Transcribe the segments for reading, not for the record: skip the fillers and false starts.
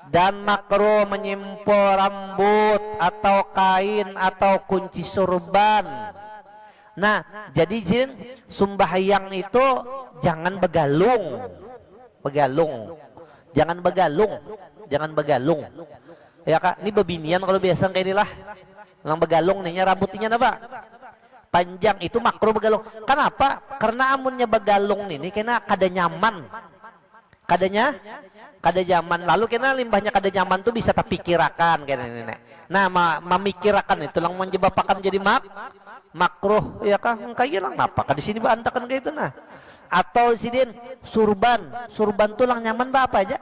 Dan makruh menyimpul rambut atau kain atau kunci surban. Nah, jadi jin sembahyang itu jangan begalung. Begalung. Jangan begalung. Jangan begalung. Ya Kak, ini bebinian kalau biasa kayak inilah. Yang begalung nih, rambutnya apa? Panjang, itu makruh begalung. Kenapa? Karena amunnya begalung ini kena kada nyaman. Kada nyaman. Lalu kena limbahnya kada nyaman tuh bisa terpikirakan kayak nenek. Nah, memikirakan itu lang menjebapakan jadi makruh ya Kak. Kayak lang apa? Di sini bantakan kayak itu nah. Atau sidin surban tuh lang nyaman apa aja?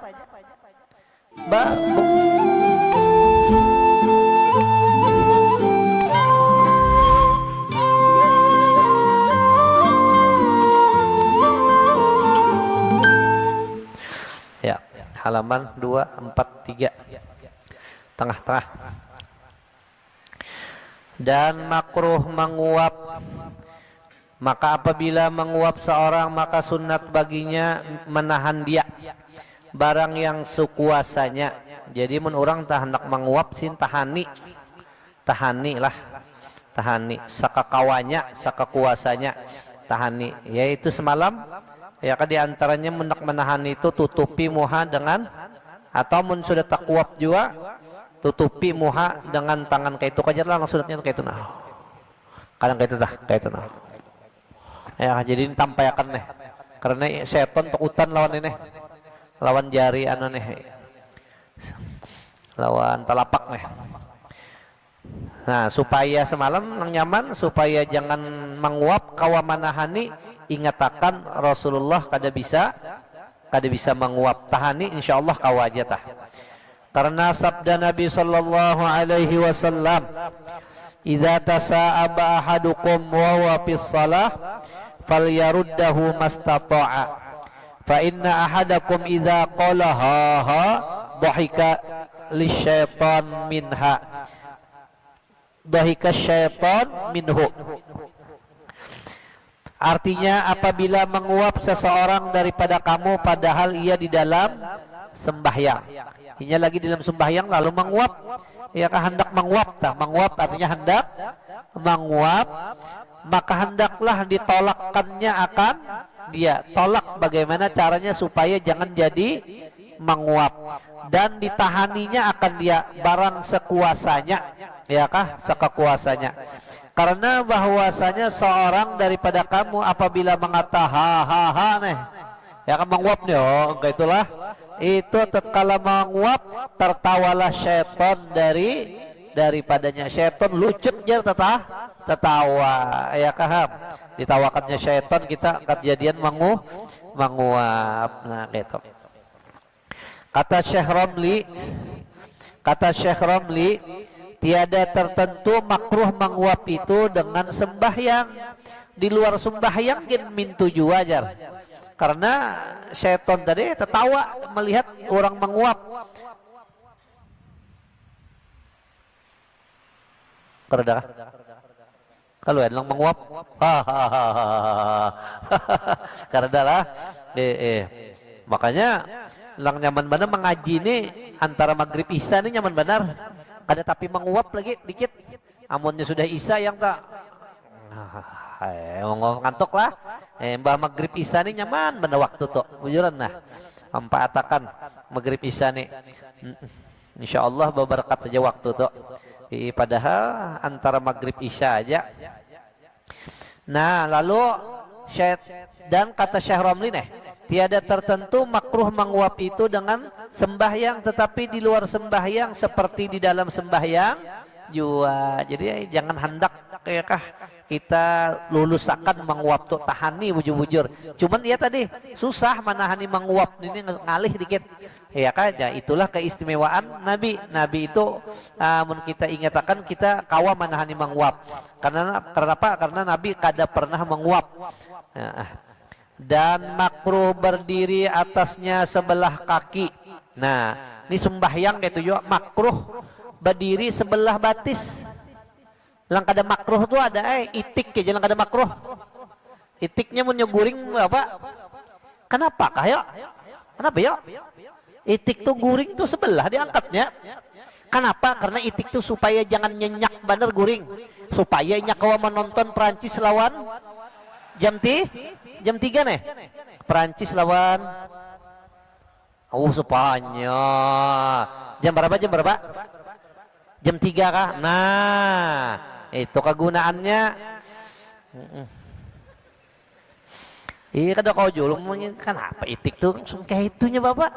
Ya, halaman 243 tengah-tengah. Dan makruh menguap, maka apabila menguap seorang maka sunat baginya menahan dia barang yang sekuasanya. Jadi mun orang tak hendak menguap sin tahani sakakawanya sakakuasanya tahani, yaitu semalam ya kan diantaranya menahan itu tutupi muha dengan, atau mun sudah tak kuat juga tutupi muha dengan tangan kayak itu aja lah maksudnya kayak itu nah. Kadang kayak itu nah. Ya jadi tampayakan nih. Karena seton takutan lawan ini. Lawan jari anu nih. Lawan telapak nih. Nah, supaya semalam nang nyaman supaya jangan menguap kawa manahani, ingatakan Rasulullah kada bisa menguap tahani insyaallah kawa aja tah. Karena sabda Nabi sallallahu alaihi wasallam, "Idza tasa'aba ahadukum wa huwa fis shalah falyaruddahu mastata'a. Fa inna ahadakum idza qala ha ha dhahika lisyaitan minha. Dhahika syaitan minhu." Artinya apabila menguap seseorang daripada kamu padahal ia di dalam sembahyang. Ia lagi dalam sembahyang lalu menguap, ya hendak menguap tah. Menguap artinya hendak menguap, maka hendaklah ditolakkannya akan dia. Tolak bagaimana caranya supaya jangan jadi menguap, dan ditahaninya akan dia barang sekuasanya, ya kah, sekuasanya. Karena bahwasanya seorang daripada kamu apabila mengata ha nih, ya kan menguap nih, oh itulah itu tatkala menguap tertawalah syaitan daripadanya. Syaitan lucut jer tertawa, ya kaham, ditawakannya syaitan kita kejadian menguap. Nah gitu. Kata Syekh Romli, tiada tertentu makruh menguap itu dengan sembahyang. Di luar sembahyang mintu jua ajar. Karena syaitan tadi tertawa melihat orang menguap. Kereda kalau yang menguap, kereda lah. Makanya lang nyaman benar mengaji ini antara maghrib isya ini nyaman benar. Ada tapi menguap lagi dikit. Amunnya sudah isya yang tak ngantuk lah. Mbah maghrib isya ini nyaman benar waktu tuh. Bujuran nah. Ampatakan maghrib isya ini. Insyaallah berberkat aja waktu tuh. Padahal antara maghrib isya aja. Nah lalu dan kata Syekh Romli nih, tiada tertentu makruh menguap itu dengan sembahyang, tetapi di luar sembahyang seperti di dalam sembahyang juga. Jadi jangan hendak kayakah kita lulusakan menguap tuh tahani bujur-bujur. Cuman ya tadi susah menahani menguap ini ngalih dikit. Ya kan, ya itulah keistimewaan Nabi. Nabi itu kita ingatakan kita kawa menahani menguap. Karena apa? Karena Nabi kada pernah menguap. Dan makruh berdiri atasnya sebelah kaki. Nah, ini sembahyang gitu juga makruh berdiri sebelah batis. Lang kada makruh tuh ada itik aja lang kada makruh. Itiknya mau nyuguring apa? Kenapa kayak? Kenapa ya? Itik tuh guring tuh sebelah diangkatnya. Kenapa? Karena itik tuh supaya jangan nyenyak bener guring. Supaya nyakawa menonton Perancis lawan jam 3 nih. Perancis lawan Spanyol. Jam berapa? Jam 3 kah? Nah, itu kegunaannya. Iya kada kau julung kenapa itik tuh kayak itunya Bapak?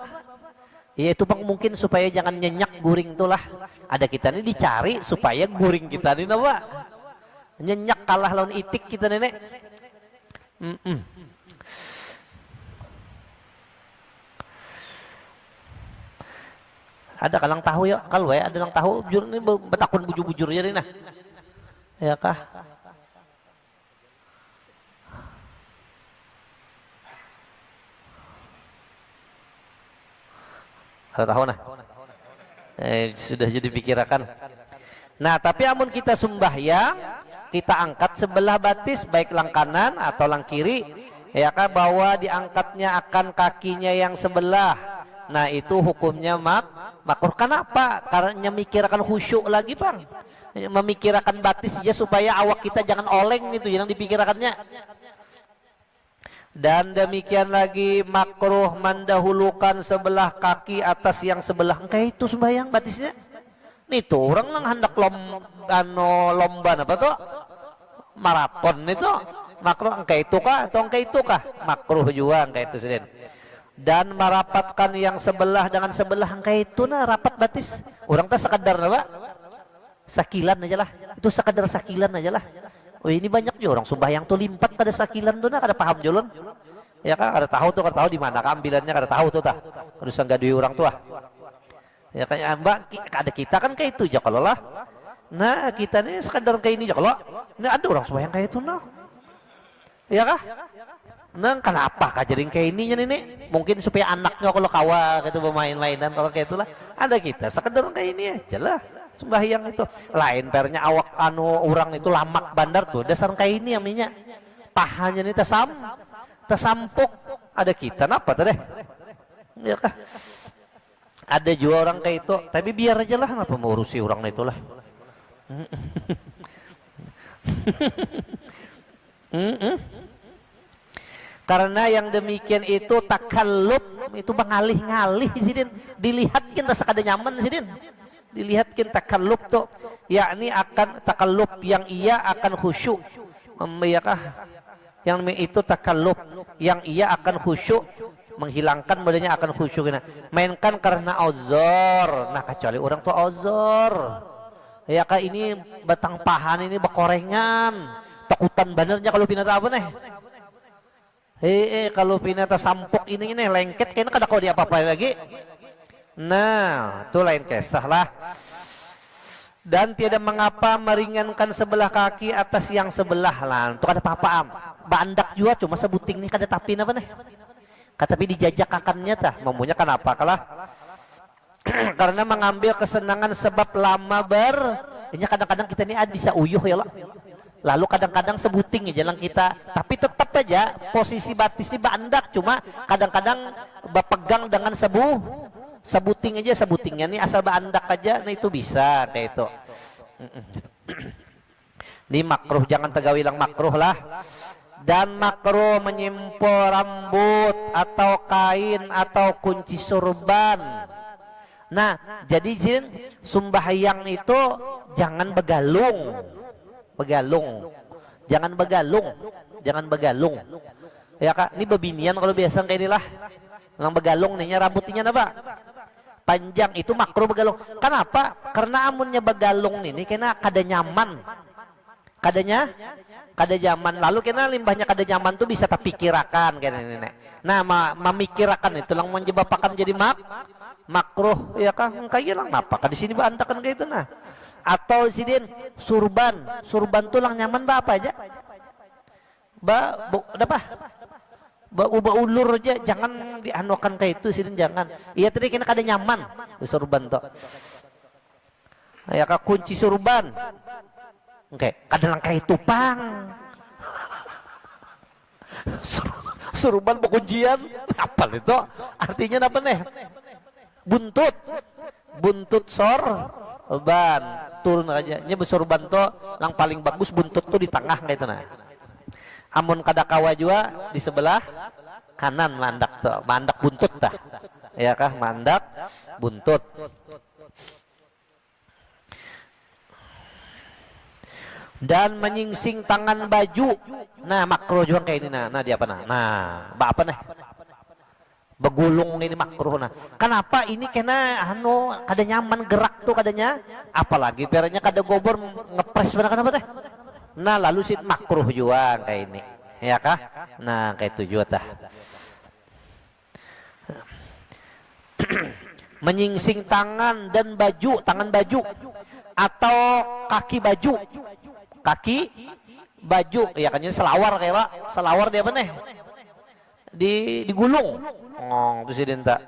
Ya itu Bang mungkin supaya jangan nyenyak guring itulah. Ada kita ini dicari supaya guring kita ini Bapak. Nyenyak kalah lawan itik kita nenek. Ada kalang tahu ya, kalau ya ada yang tahu bujur ini betakun bujur-bujur jadi nah. Ya kah? Ada tahu nah? Sudah jadi pikirakan. Nah, tapi amun kita sembahyang, kita angkat sebelah batis baik lang kanan atau lang kiri, ya kah bahwa diangkatnya akan kakinya yang sebelah. Nah, itu hukumnya makruh. Kenapa? Karena memikirkan khusyuk lagi, Bang. Memikirkan batis saja supaya awak kita jangan oleng itu yang dipikirkannya. Dan demikian lagi makruh mendahulukan sebelah kaki atas yang sebelah. Kayak itu sembahyang batisnya. Nih tuh orang lang hendak lomba apa tuh? Maraton itu. Makruh kayak itu kah atau kayak itu kah? Makruh juga kayak itu sedih. Dan merapatkan yang sebelah dengan sebelah kayak itu nah rapat batis. Orang tak sekadar apa? Sakilan aja lah. Itu sekadar sakilan aja lah. Oh ini banyak juga orang sembahyang tuh limpat kada sakilan tuh nah kada paham jolon. Ya kan kada tahu tuh kada tahu di mana keambilannya kada tahu tuh tah. Harus enggak duit orang tua. Ya kayak Mbak ada kita kan kayak itu aja kalau lah. Nah kita nih sekadar kayak ini aja kalau. Ini ada orang sembahyang kayak itu nah. Ya kah? Nah kenapa kajarin kayak ininya nih? Mungkin supaya anaknya kalau kawa gitu bermain-mainan kalau kayak itulah. Ada kita sekadar kayak ini aja lah. Sembahyang itu lain pernya awak orang itu lamak bandar tuh dasar kayak ini aminya pahanya nih tersampuk ada kita napa tuh deh ya kah ada juga orang kayak itu tapi biar aja lah kenapa mau urusi orang itu lah karena yang demikian itu takallub itu mengalih-ngalih sidin dilihat kita sekada nyaman sidin dilihatkan takallub tuh yakni akan takallub yang ia akan khusyuk ya yang itu takallub yang ia akan khusyuk menghilangkan badannya akan khusyuk mainkan karena ozor nah kecuali orang tuh ozor ya kah ini batang pahan ini bekorengan takutan benernya kalau pinata apa nih kalau pinata sampok ini lengket kayaknya kada kau dia apa-apa lagi. Nah, itu lain kisah lah. Dan tidak mengapa meringankan sebelah kaki atas yang sebelah lah. Untuk ada apa-apa bandak juga cuma sebuting nih kada tapi apa nih? Tapi dijajak akannya tah. Memunya kenapa kalah? Karena mengambil kesenangan sebab lama ini kadang-kadang kita ini bisa uyuh ya lah. Lalu kadang-kadang sebuting aja lang kita, tapi tetap aja posisi batis ini bandak cuma kadang-kadang berpegang dengan sebuting aja sebutingnya nih asal bandak aja nah itu bisa kayak itu. Ini makruh jangan tegawi lang makruh lah. Dan makruh menyimpul rambut atau kain atau kunci surban. Nah jadi jin sembahyang itu jangan begalung. Jangan begalung ya kak ini bebinian kalau biasa kayak inilah ngang begalung nih rambutnya apa panjang itu makruh begalung kenapa karena amunnya begalung ini kena kada nyaman lalu kena limbahnya kada nyaman tuh bisa terpikirakan kayak nenek nah memikirakan itu lang menyebabkan jadi makruh ya kak kayak lang apa di sini bantakan kayak itu nah atau sidin surban tulang nyaman apa aja ubah ulur aja jangan dianukan kayak itu sidin jangan iya tadi kena kada nyaman surban tuh ya kak kunci surban oke kada lang kayak tupang surban penguncian apa itu artinya apa nih buntut, buntut sorban turun aja nya besorban tuh yang paling bagus buntut tuh di tengah gitu nah. Amun kada kawa juga di sebelah kanan mandak tuh, mandak buntut dah. Ya kah, mandak buntut. Dan menyingsing tangan baju. Nah, makruh juga kayak ini nah dia apa nah? Nah, apa nih? Begulung ini makruh nah. Kenapa ini kena anu kada nyaman gerak tuh kadanya, apalagi pernya kada gobor ngepres benar kenapa teh. Nah, lalu sih makruh juga kayak ini. Ya kah? Nah, kayak itu juga tah. Menyingsing tangan dan baju, tangan baju atau kaki baju. Kaki baju ya kan, selawar kayak Pak. Selawar dia apa nih? Digulung. Oh, itu sih denta.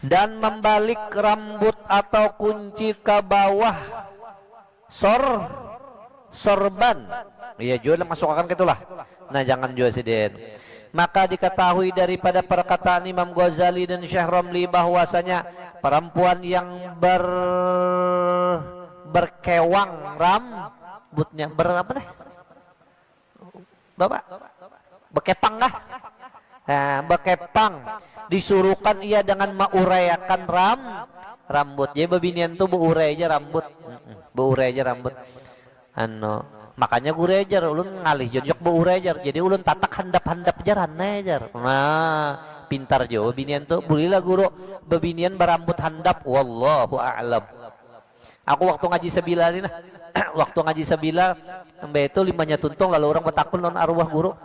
Dan membalik rambut atau kunci ke bawah sorban. Iya juga masuk akan gitulah. Nah, jangan juga sidin. Maka diketahui daripada perkataan Imam Ghazali dan Syekh Romli bahwasanya perempuan yang berkewang rambutnya berapa deh? Bapak? Bekepang dah. Nah, bekepang disuruhkan ia dengan menguraikan rambut. Jadi babinian tuh beurai aja rambut. Beurai aja rambut. Makanya gure ajar ulun ngalih jojok beurai ajar. Jadi ulun tatak handap-handap jaran ajar. Nah, pintar jo babinian tuh. Bulilah guru babinian berambut handap. Wallahu a'lam. Aku waktu ngaji sabila ini nah. Waktu ngaji sabila sampai itu limanya tuntung lalu orang bertakun non arwah guru.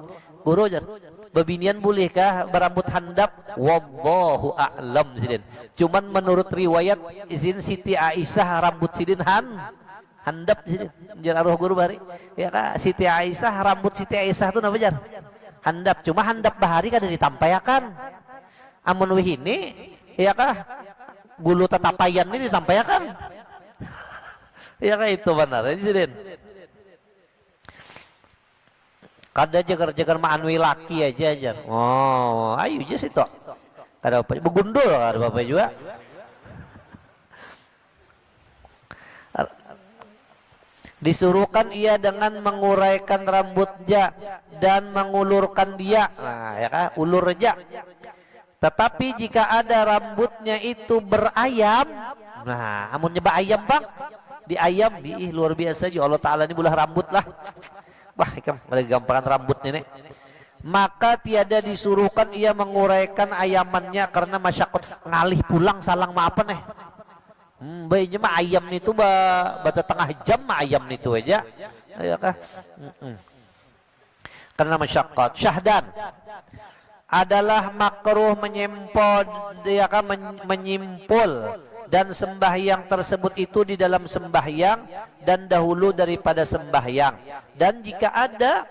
Guru ajar. Babinian bolehkah berambut handap? Wallahu a'lam sidin. Cuman menurut riwayat izin Siti Aisyah rambut sidin handap sidin. Jar arwah guru bari. Ya kah Siti Aisyah rambut Siti Aisyah itu napa jar? Handap. Cuma handap bahari kada ditampayakan. Amun wihini ya kah gulu tatapayan ini ditampayakan. Ya kah itu benar ini sidin. Kada jagar-jagar maanwi laki aja. Oh, ayo aja situ. Kada apa, begundul kada apa juga. Disuruhkan ia dengan menguraikan rambutnya dan mengulurkan dia. Nah, ya kan, ulur aja. Tetapi jika ada rambutnya itu berayam, nah, amun nyeba ayam bang, di ayam, luar biasa juga Allah Taala ini bulah rambut lah. Wah, ikam gampangan rambut ini. Maka tiada disuruhkan ia menguraikan ayamannya karena masyakot ngalih pulang salang ma apa nih. Baiknya mah ayam itu bata tengah jam mah ayam itu aja. Ya kah? Karena masyakot. Syahdan adalah makruh menyimpul, dia kan menyimpul dan sembahyang tersebut itu di dalam sembahyang dan dahulu daripada sembahyang. Dan jika ada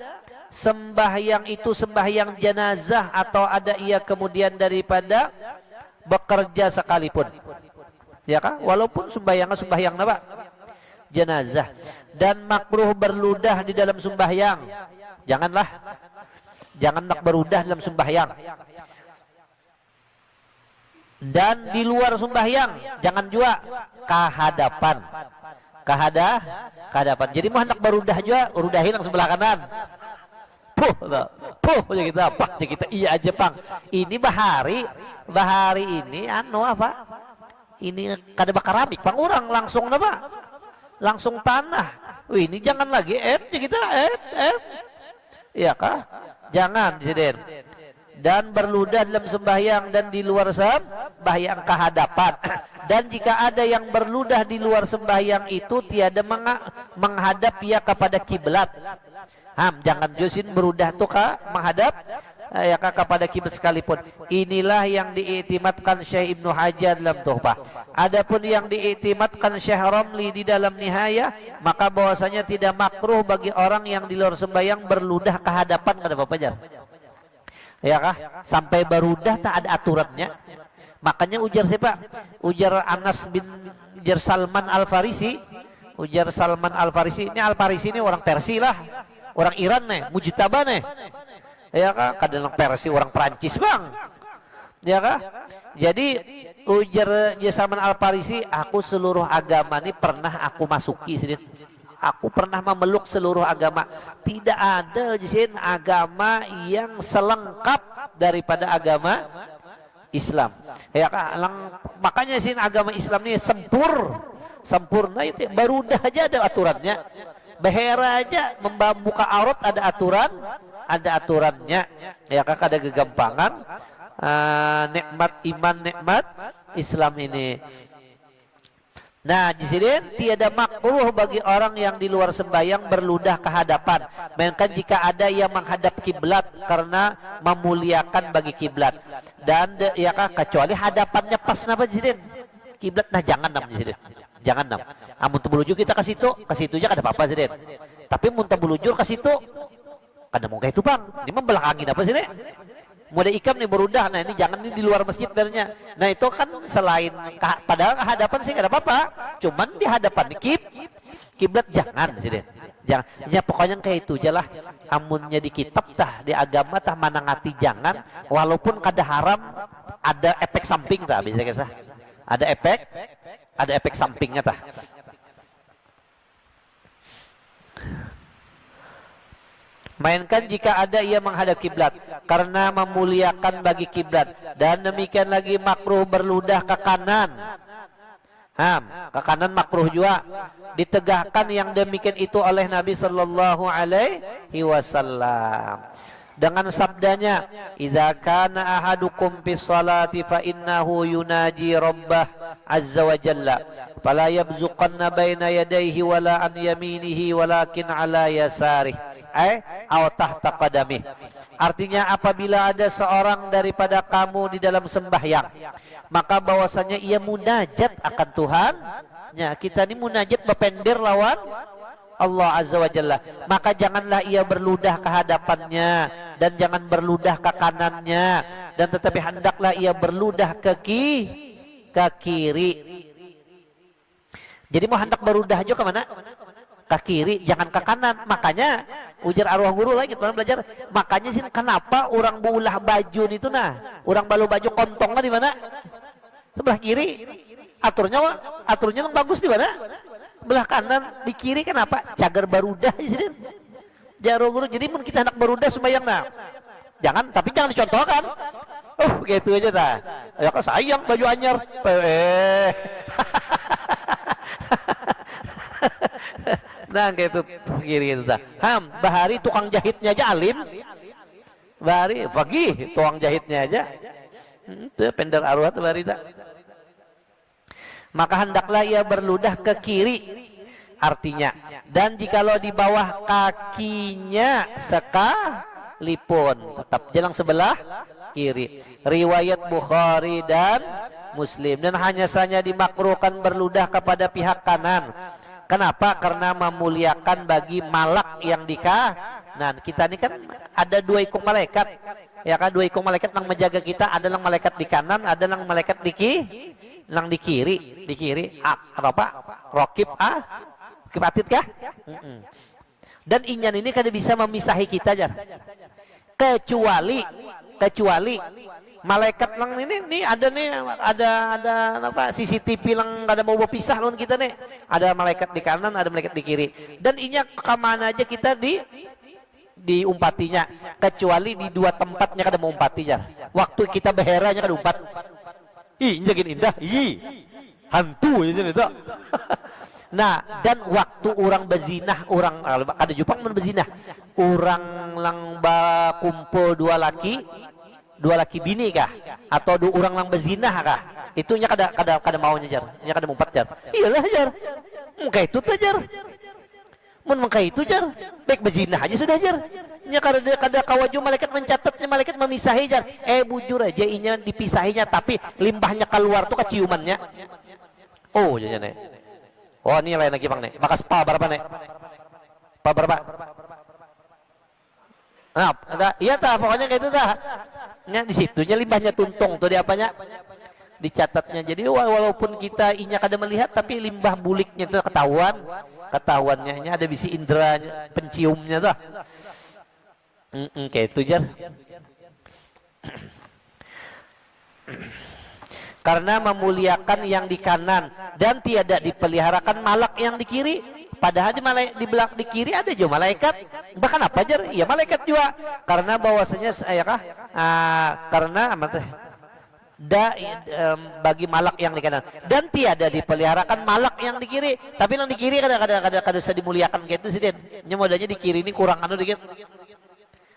sembahyang itu sembahyang jenazah atau ada ia kemudian daripada bekerja sekalipun, ya kan, walaupun sembahyang apa? Jenazah. Dan makruh berludah di dalam sembahyang. Jangan nak berudah dalam sembahyang. Dan di luar sembahyang jangan juga kehadapan. Kehadapan. Jadi mau hendak berudah juga, urudahin yang sebelah kanan. Puh aja kita apa? Kita iya aja pang. Ini bahari ini anu apa? Ini kada bakaramik pang orang langsung apa? Langsung tanah. Wih, ini jangan lagi kita iya kah? Jangan sidin. Dan berludah dalam sembahyang dan di luar sembahyang kehadapan. Dan jika ada yang berludah di luar sembahyang itu tiada menghadap ia kepada kiblat. Jangan jusin berudah tuh menghadap ya kepada kiblat sekalipun. Inilah yang diiktimatkan Syekh Ibnu Hajar dalam Tuhfah. Adapun yang diiktimatkan Syekh Romli di dalam Nihayah, maka bahwasanya tidak makruh bagi orang yang di luar sembahyang berludah ke hadapan kada apa-apa jar. Ya kah? Sampai berudah tak ada aturannya. Makanya ujar siapa? Ujar ujar Salman Al-Farisi. Ujar Salman Al-Farisi. Ini Al-Farisi ini orang Persia lah. Orang Iran nih, mujtaba nih. Ya kan, kadang versi orang Perancis bang, ya kan. Jadi ujar Salman Al Farisi, aku seluruh agama ini pernah aku masuki, Sidin. Aku pernah memeluk seluruh agama. Tidak ada Sidin agama yang selengkap daripada agama Islam. Ya kan, makanya Sidin agama Islam ini sempurna itu. Barudah aja ada aturannya. Behera aja membuka aurat ada aturannya. Ya kan, ada kegampangan. Nikmat iman, nikmat Islam ini. Nah, di sini tiada makruh bagi orang yang di luar sembahyang berludah ke hadapan, melainkan jika ada yang menghadap kiblat karena memuliakan bagi kiblat. Dan ya kan, kecuali hadapannya pas napa Jidin kiblat, nah jangan nam Jidin. Jangan nam. Amun tebulujur kita ke situ aja kada apa-apa Jidin. Tapi mun tebulujur ke situ kada mau kayak itu bang. Ini membelakangin apa sih nih? Mudah ikam nih berudah, nah ini jangan ini di luar masjid bernya. Nah itu kan selain padahal hadapan sih nggak ada apa-apa, cuman di hadapan kiblat jangan sih deh. Jangan, ya pokoknya kayak itu aja lah. Amunnya di kitab tah, di agama tah manangati jangan, walaupun kada haram, ada efek samping tah bisa kisah. Ada efek sampingnya tah. Mainkan jika ada ia menghadap kiblat karena memuliakan bagi kiblat, dan demikian lagi makruh berludah ke kanan. Ke kanan makruh juga. Ditegakkan yang demikian itu oleh Nabi sallallahu alaihi wasallam dengan sabdanya, "Idza kana ahadukum fis salati fa innahu yunaji rabbah azza wa jalla fala yabzuqanna baina yadayhi wala an yaminihi walakin ala yasarih." Aw tahta qadamih. Artinya apabila ada seorang daripada kamu di dalam sembahyang, maka bahwasanya ia munajat akan Tuhan. Ya, kita ini munajat berpendir lawan Allah azza wa jalla. Maka janganlah ia berludah ke hadapannya dan jangan berludah ke kanannya, dan tetapi hendaklah ia berludah ke kiri. Jadi mau hendak berludah aja ke mana? Ke kiri, jangan ke kanan. Makanya ujar arwah guru lagi kita belajar, makanya sih kenapa orang bulah baju itu orang balu baju kontongnya di mana? Sebelah kiri. Aturnya yang bagus di mana? Belah kanan. Di kiri kenapa? Cagar barudah sih. Jaro guru, jadi mun kita hendak barudah sembahyang jangan, tapi jangan dicontohkan. Begitu aja dah. Ya kan sayang baju anyar. Nah kayak itu kiri gitu dah. Bahari tukang jahitnya aja alim. Bahari pagi tukang jahitnya aja. Itu pendar arwah tuh bahari dah. Maka hendaklah ia berludah ke kiri, artinya. Dan jikalau di bawah kakinya sekalipun, tetap jalan sebelah kiri. Riwayat Bukhari dan Muslim. Dan hanya saja dimakruhkan berludah kepada pihak kanan. Kenapa? Karena memuliakan bagi malak yang di kanan. Kita ini kan ada dua ikut malaikat. Ya kan, dua ikut malaikat yang menjaga kita. Ada yang malaikat di kanan, ada yang malaikat di kiri. Di kiri. Apa? Rokib Kipatit kah? Dan inyan ini kan bisa memisahi kita aja. Kecuali malaikat lang ini ada apa CCTV lang ada mau berpisah lawan kita nih. Ada malaikat di kanan, ada malaikat di kiri. Dan inya kemana aja kita diumpatinya, kecuali di dua tempatnya kada mau umpati jar. Waktu kita beheranya kada umpat. Injakin indah. Hantu itu. Nah, dan waktu orang bezinah, orang ada Jepang men bezinah. Orang lang kumpul dua laki bini kah? Atau dua orang lang bezinah kah? Itunya kada maunya jar. Nya kada mumpat jar. Iyalah jar. Muka itu tuh jar. Muka itu jar. Baik bezinah aja sudah jar. Nya kada kawaju malaikat mencatatnya, malaikat memisahi jar. Bujur aja inya dipisahinya, tapi limbahnya keluar tuh keciumannya. Oh jadinya nih. Oh ini lain lagi bang nih. Makas pa berapa nih? Pa berapa? Nah, iya tak pokoknya kayak itu tak. Nya di situnya limbahnya tuntung tuh di apanya? Dicatatnya. Jadi walaupun kita inya kada melihat, tapi limbah buliknya itu ketahuannya ada bisi indera penciumnya tuh. Kayak itu jar. Karena memuliakan yang di kanan dan tiada dipeliharakan malak yang di kiri. Padahal di belakang di kiri ada juga malaikat. Bahkan apa jar? Iya malaikat juga. Karena bahwasanya saya kah? Karena bagi malak yang di kanan dan tiada dipeliharakan malak yang di kiri. Tapi yang di kiri kadang-kadang bisa dimuliakan kayak itu sih Den. Modalnya di kiri ini kurang anu dikit.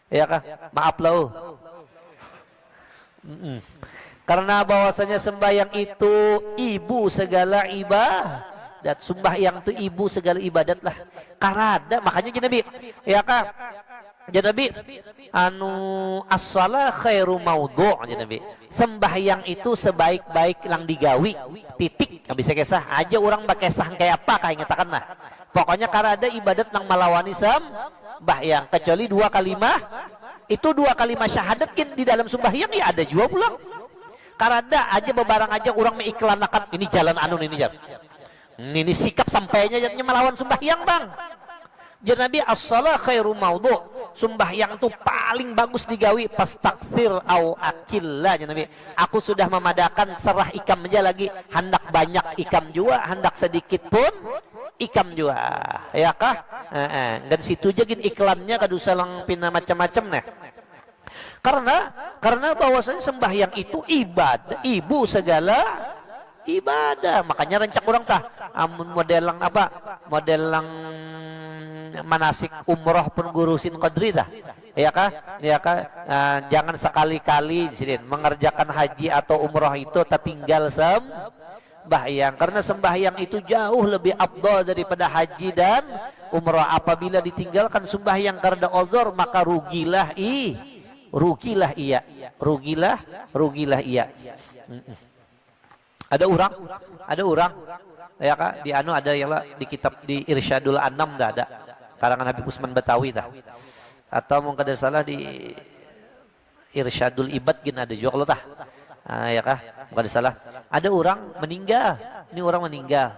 Ya kah? Maaf loh. Karena bahwasanya sembahyang itu ibu segala ibadat, sembahyang itu ibu segala ibadat lah. Karada makanya jadi Nabi, ya kah? Jadi Nabi, as-shalah khairu maudhu', jadi Nabi. Sembahyang itu sebaik-baik lang digawi. Titik. Bisa kisah aja orang pakai sah kayak apa kayak ngetakan lah. Pokoknya karada ibadat nang malawani sembahyang kecuali dua kalimah. Itu dua kalimah syahadat di dalam sembahyang ya ada juga pulang. Karada aja bebarang aja orang mengiklanakan ini jalan anu ini jar. Ini sikap sampainya jadinya melawan sembahyang bang. Jadi Nabi as-shalah khairu maudhu'. Sembahyang itu paling bagus digawi pas taksir au akillah ya Nabi. Aku sudah memadakan serah ikam aja lagi, hendak banyak ikam juga, hendak sedikit pun ikam juga. Ya kah? Dan situ aja gin iklannya kadusa lang pina macam-macam nah. Karena bahwasanya sembahyang itu ibadah, ibu segala ibadah. Makanya rencak orang tah modelang apa? Modelang manasik umroh pun gurusin qadri dah. Ya kah? Ya kah? Jangan sekali-kali di sini mengerjakan haji atau umroh itu tertinggal sembahyang. Karena sembahyang itu jauh lebih afdal daripada haji dan umroh. Apabila ditinggalkan sembahyang karena uzur maka rugilah ia. Ada orang ya kak di anu ada yang di kitab di Irsyadul Anam dah ada karangan Habib Usman Batawi dah, atau mungkin ada salah di Irsyadul Ibad gin ada juga kalau tah ya kah bukan ada salah. Ada orang meninggal, ini orang meninggal,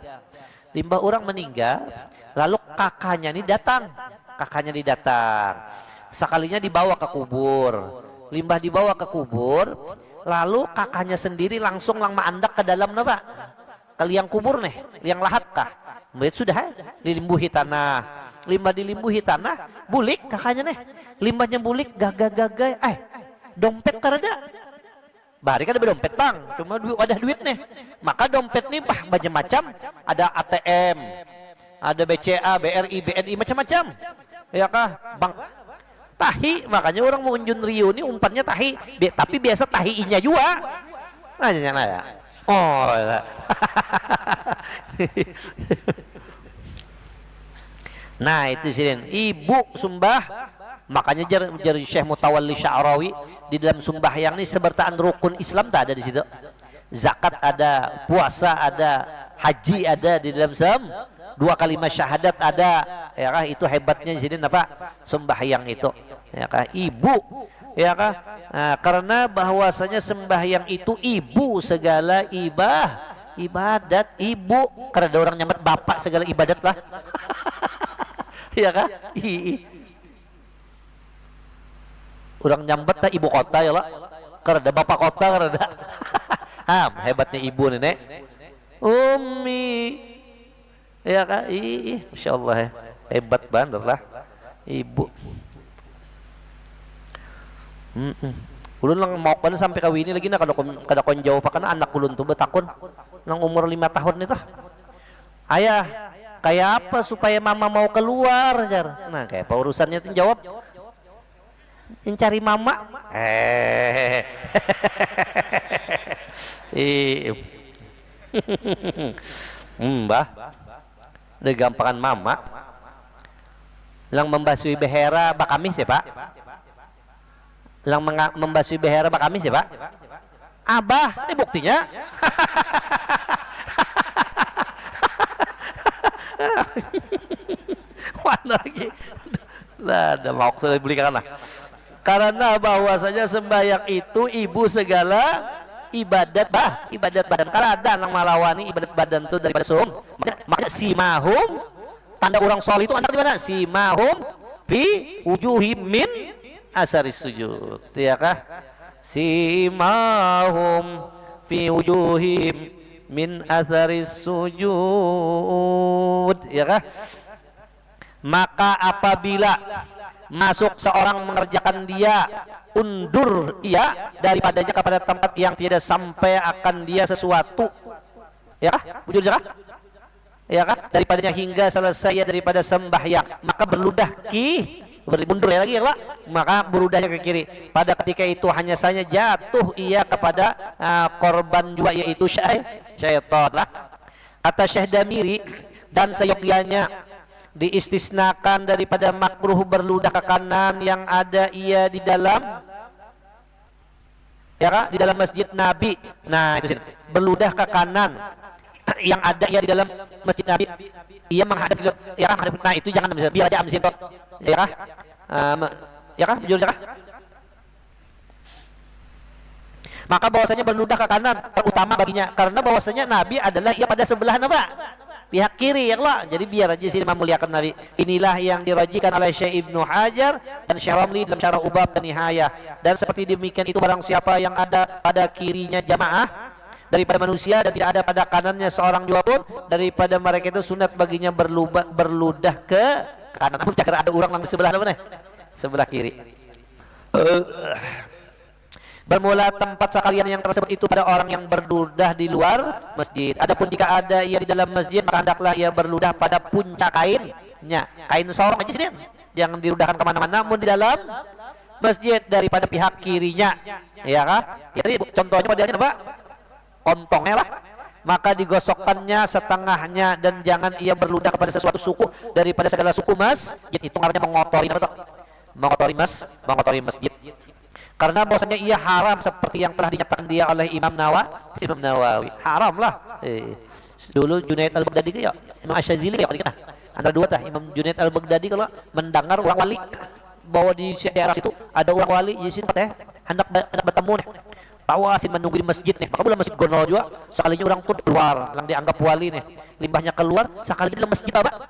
limbah orang meninggal lalu kakaknya ini datang, sekalinya dibawa ke kubur, limbah dibawa ke kubur, lalu kakaknya sendiri langsung lang maandak ke dalam napa? Ke liang kubur nih, liang lahat kah? Sudah dilimbuhi tanah, limbah dilimbuhi tanah, bulik kakaknya nih, limbahnya bulik gagah, dompet karada. Bari kan ada dompet bang, cuma wadah duit nih, maka dompet nih macam-macam, ada ATM, ada BCA, BRI, BNI macam-macam, ya kah? Bang tahi, makanya orang mau unjun Rio ini umpannya tahi, tapi biasa tahi-nya juga. Nanya ya. Oh. Nah itu sih ibu sumbah, makanya jar Syekh Mutawalli Sya'rawi di dalam sembahyang ini sebertaan rukun Islam tak ada di situ. Zakat ada, puasa ada, haji ada di dalam dua kalimat syahadat ada, ya kah? Itu hebatnya di sini apa? Sembahyang itu, ya kah? Ibu, ya kah? Karena bahwasanya sembahyang itu ibu segala ibadat, ibu. Karena ada orang nyamat bapak segala ibadat lah, ya kah? Orang nyambat tak ibu kota ya lah, karena bapak kota karena hebatnya ibu nenek, Umi. Ya kak, Masya Allah ya. Hebat banget lah ibu. Ulun lang mau kan sampai kawin ini lagi na kada kon jauh pa kana anak ulun tuh betakon nang umur 5 tahun nih tah. Ayah, kayak apa supaya mama mau keluar jar? Nah kayak apa urusannya tuh jawab? Mencari mama. Mbah. Gampangan mama lang membasui behera bakamis ya pak, lang membasui behera bakamis ya pak, abah ini buktinya. Mana lagi lah ada mau sudah belikan lah, karena bahwasanya sembahyang itu ibu segala ibadat badan. Kalau ada yang malawani ibadat badan itu daripada makanya simahum, tanda orang soleh itu anda di mana? Simahum fi wujuhim min asaris sujud, ya kah? Simahum fi wujuhim min asaris sujud, ya kah? Maka apabila masuk seorang mengerjakan dia, undur ia daripadanya kepada tempat yang tidak sampai akan dia sesuatu, ya kah? Wujud, ya kah? Ya kah? Daripadanya hingga selesai daripada sembahyang, maka berludah mundur ya lagi ya Pak, maka berudahnya ke kiri. Pada ketika itu hanya saja jatuh ia kepada korban juga, yaitu syaitan lah. Kata Syekh Damiri, dan seyogyanya diistisnakan daripada makruh berludah ke kanan yang ada ia di dalam, ya kah? Di dalam masjid Nabi. Nah itu sini, berludah ke kanan yang ada ia di dalam masjid Nabi, ia menghadap, ya kah? Nah itu jangan, biar aja amsin kok, ya kah? Ya kah? Jujur, ya kah? Maka bahwasanya berludah ke kanan terutama baginya, karena bahwasanya Nabi adalah ia pada sebelah apa? Pihak kiri, ya Allah. Jadi biar aja sini memuliakan Nabi. Inilah yang dirajikan oleh Syekh Ibnu Hajar dan Syekh Ramli dalam Syarah Ubab dan Nihayah. Dan seperti demikian itu barang siapa yang ada pada kirinya jamaah daripada manusia dan tidak ada pada kanannya seorang juga pun daripada mereka, itu sunat baginya berludah ke kanan. Namun jangan ada orang di sebelah mana? Sebelah kiri. Bermula tempat sekalian yang tersebut itu pada orang yang berludah di luar masjid. Adapun jika ada ia di dalam masjid, maka hendaklah ia berludah pada puncak kainnya, kain sorong aja sini, jangan dirudahkan kemana-mana, namun di dalam masjid daripada pihak kirinya, ya kah? Jadi contohnya padanya apa? Kontongnya lah, maka digosokkannya setengahnya, dan jangan ia berludah kepada sesuatu suku daripada segala suku masjid. Itu artinya mengotori apa? Mengotori masjid. Karena bahwasanya ia haram seperti yang telah dinyatakan dia oleh Imam Nawawi. Haram lah. Dulu Junaid al-Baghdadi ya, Imam Asyazili ya, antara dua tah. Imam Junaid al-Baghdadi kalau mendengar orang wali bahwa di daerah situ ada orang wali, di sini teh hendak bertemu nih. Tawasin menunggu di masjid nih. Maka bulan masjid Gonol juga sekalinya orang tuh keluar, yang dianggap wali nih. Limbahnya keluar, sekali di dalam masjid apa?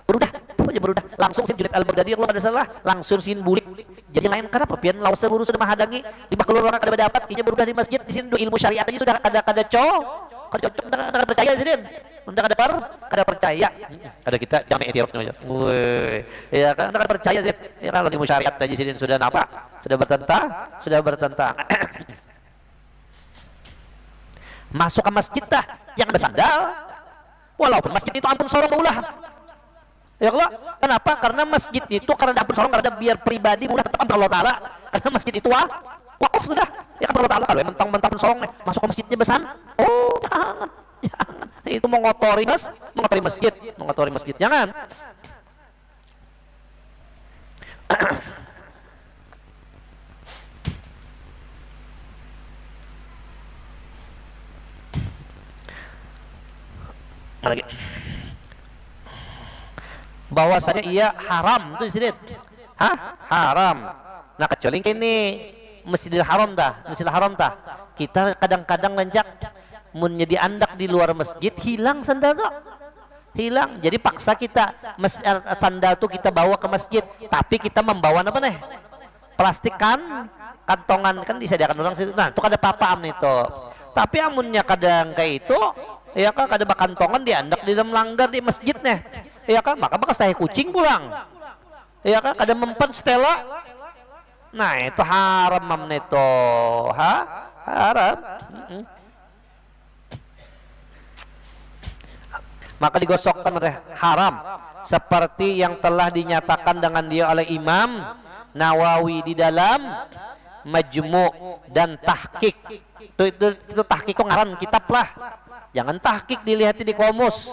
Berudah, apa aja berudah. Langsung sin Junaid al-Baghdadi kalau ada salah, langsung sin bulik. Jadi lain kenapa? Pian lawas seburu sudah menghadangi, limbah keluar orang kada dapat, inya berudah di masjid. Di sini ilmu syariat aja sudah kada cocok, kada percaya jadi. Unda kada percaya. Ada kita jangan etiopnya aja. Woi, ya kan kada percaya sih. Ya kalau ilmu syariat aja sini sudah apa? Sudah bertentang. Masuk ke masjid dah, jangan bersandal. Walaupun masjid itu ampun sorong ulah. Ya Allah, kenapa? Karena masjid itu karena ampun sorong, karena biar pribadi ulah tetap Allah Taala. Karena masjid itu wakaf sudah. Ya kan Allah Taala, kalau mentang-mentang sorong nih, masuk ke masjidnya besan. Oh, jangan. Itu mengotori masjid, jangan. Lagi bahwasanya ia haram tuh sini, haram. Nah kecuali ini Masjidil Haram dah, kita kadang-kadang lenjak menjadi andak di luar masjid, hilang sandal tuh, hilang. Jadi paksa kita sandal tuh kita bawa ke masjid, tapi kita membawa apa nih? Plastik kantongan kan disediakan orang situ. Nah itu kada apa-apa nih tuh. Tapi amunnya kadang kayak itu, ya kan kada bakantongan diandak di dalam langgar di masjid nih, ya kan, maka bekas tahi kucing pulang, ya kan, kada mempan stela. Nah itu haram mam neto, haram. Maka digosokkan haram seperti yang telah dinyatakan dengan dia oleh Imam Nawawi di dalam Majmu' dan Tahqiq. Itu tahqiq ngaran kitab lah, jangan tahqiq dilihat di komus,